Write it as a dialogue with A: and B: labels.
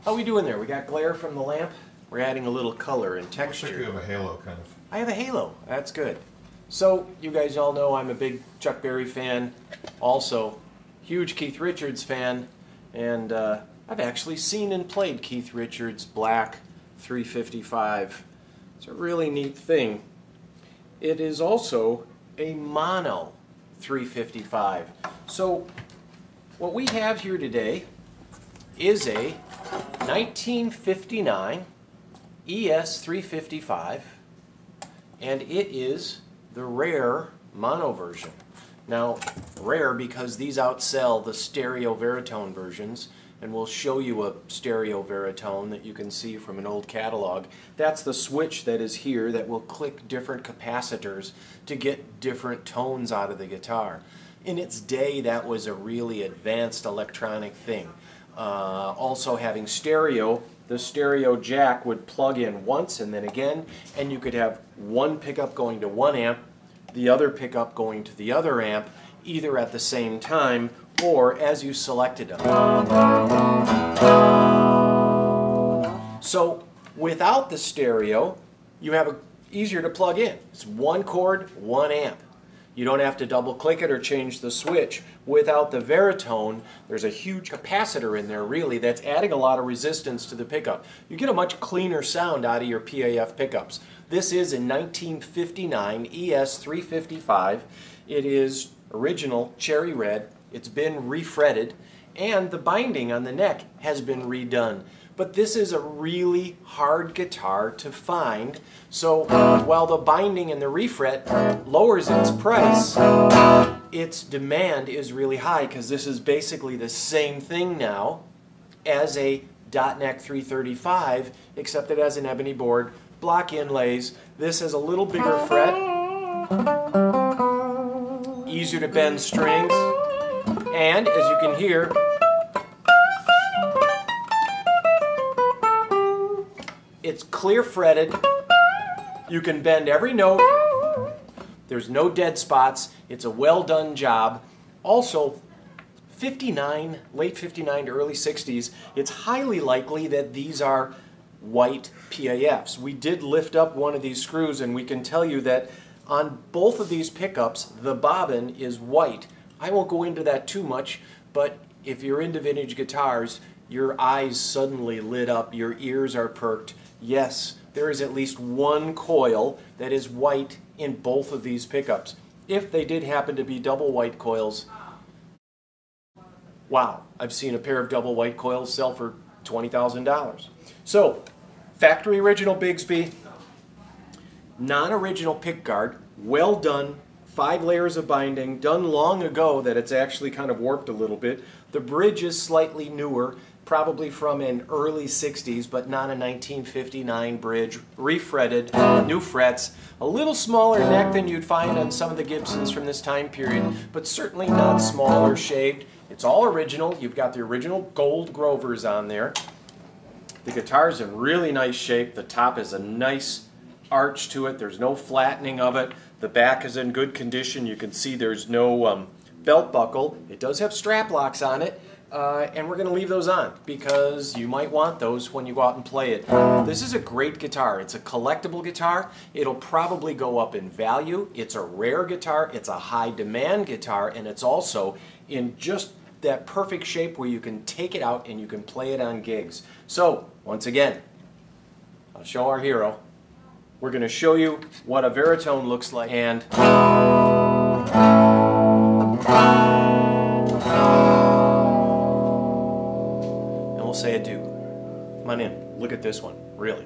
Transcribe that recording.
A: How we doing there? We got glare from the lamp. We're adding a little color and texture.
B: Looks like you have a halo, kind of.
A: I have a halo. That's good. So, you guys all know I'm a big Chuck Berry fan. Also, huge Keith Richards fan. And I've actually seen and played Keith Richards' black 355. It's a really neat thing. It is also a mono 355. So, what we have here today is a 1959 ES-355, and it is the rare mono version. Now, rare because these outsell the stereo Veritone versions, and we'll show you a stereo Veritone that you can see from an old catalog. That's the switch that is here that will click different capacitors to get different tones out of the guitar. In its day, that was a really advanced electronic thing. Also having stereo, the stereo jack would plug in once and then again, and you could have one pickup going to one amp, the other pickup going to the other amp, either at the same time or as you selected them. So without the stereo, you have a easier to plug in. It's one chord, one amp. You don't have to double click it or change the switch. Without the Veritone, there's a huge capacitor in there really that's adding a lot of resistance to the pickup. You get a much cleaner sound out of your PAF pickups. This is a 1959 ES-355. It is original cherry red. It's been refretted, and the binding on the neck has been redone. But this is a really hard guitar to find, so while the binding and the refret lowers its price, its demand is really high because this is basically the same thing now as a dot neck 335, except it has an ebony board, block inlays. This has a little bigger fret, easier to bend strings, and as you can hear, it's clear fretted. You can bend every note. There's no dead spots. It's a well done job. Also, 59, late 59 to early 60s, it's highly likely that these are white PAFs. We did lift up one of these screws and we can tell you that on both of these pickups, the bobbin is white. I won't go into that too much, but if you're into vintage guitars, your eyes suddenly lit up, your ears are perked. Yes, there is at least one coil that is white in both of these pickups. If they did happen to be double white coils, wow, I've seen a pair of double white coils sell for $20,000. So, factory original Bigsby, non-original pickguard, well done, 5 layers of binding, done long ago that it's actually kind of warped a little bit. The bridge is slightly newer, probably from an early 60s, but not a 1959 bridge, refretted, new frets, a little smaller neck than you'd find on some of the Gibsons from this time period, but certainly not small or shaved. It's all original. You've got the original gold Grovers on there. The guitar's in really nice shape. The top is a nice arch to it. There's no flattening of it. The back is in good condition. You can see there's no belt buckle. It does have strap locks on it. And we're going to leave those on because you might want those when you go out and play it. This is a great guitar. It's a collectible guitar. It'll probably go up in value. It's a rare guitar. It's a high demand guitar, and it's also in just that perfect shape where you can take it out and you can play it on gigs. So, once again, I'll show our hero. We're going to show you what a Veritone looks like, and say adieu. Come on in. Look at this one. Really.